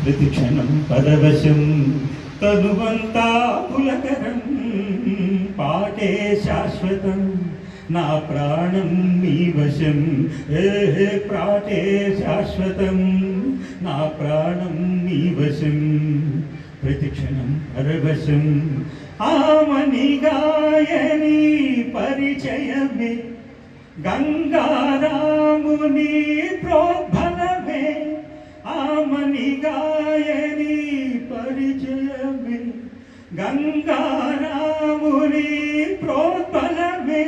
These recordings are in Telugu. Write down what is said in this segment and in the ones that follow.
ప్రతిక్షణం పరవశం తనువంతా పులకరం పాటే శాశ్వతం నా ప్రాణం నీ వశం ఏ ప్రాటే శాశ్వతం నా ప్రాణం నీ వశం ప్రతిక్షణం పరవశం ఆమని గాయని పరిచయమే గంగారాముని ప్రోద్బలమే ఆమని గాయని పరిచయమే గంగారాముని ప్రోద్బలమే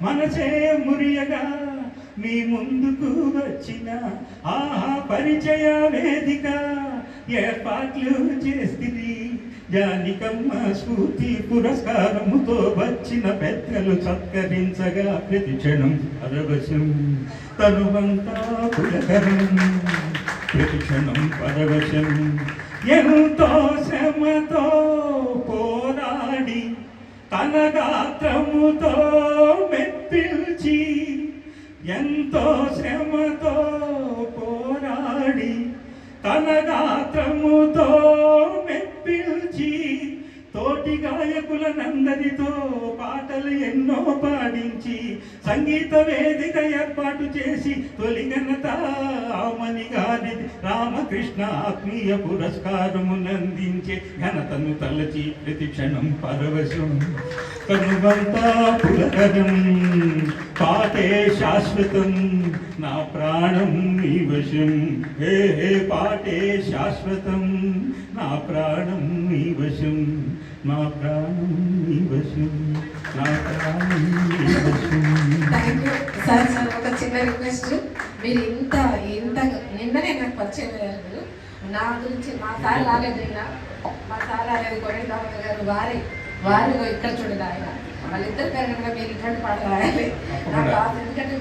మనసే మురియగా మీ ముందుకు వచ్చిన ఆహా పరిచయ వేదిక ఏర్పాట్లు చేస్తుంది జానికమ్మ స్ఫూర్తి పురస్కారముతో వచ్చిన పెద్దలు సత్కరించగా ప్రతిక్షణం పరవశం తనువంతా పులకరం ప్రతిక్షణం పరవశం ఎంతో శ్రమతో పోరాడి తన గాత్రముతో మెప్పిల్చి ఎంతో శ్రమతో పోరాడి తన గాత్రముతో మెప్పిల్చి తోటి గాయకులనందరితో పాటలు ఎన్నో పాడించి సంగీత వేదిక ఏర్పాటు చేసి తొలి ఘనత ఆమని గారిది రామకృష్ణ ఆత్మీయ పురస్కారమునందించే ఘనతను తలచి ప్రతిక్షణం పరవశం కనుబంతా పులకరం పాటే శాశ్వతం నా ప్రాణం నీ వశం హే పాటే శాశ్వతం నా ప్రాణం నీ వశం నా ప్రాణం నీ వశం నా ప్రాణం నీ వశం. సార్ సార్ ఒక చిన్న రిక్వెస్ట్, మీరు ఇంత ఇంత నిన్ననే నాకు పరిచయం అయ్యారు. నా గురించి మా సార్ రాలేదు, ఇలా మా సార్ రాలేదు కొరెంట్ గారు వారు ఇక్కడ చూడండి ఆయన వాళ్ళిద్దరు పేరు కూడా మీరు ఇటువంటి పాటలు రాయాలి నాకు ఎందుకంటే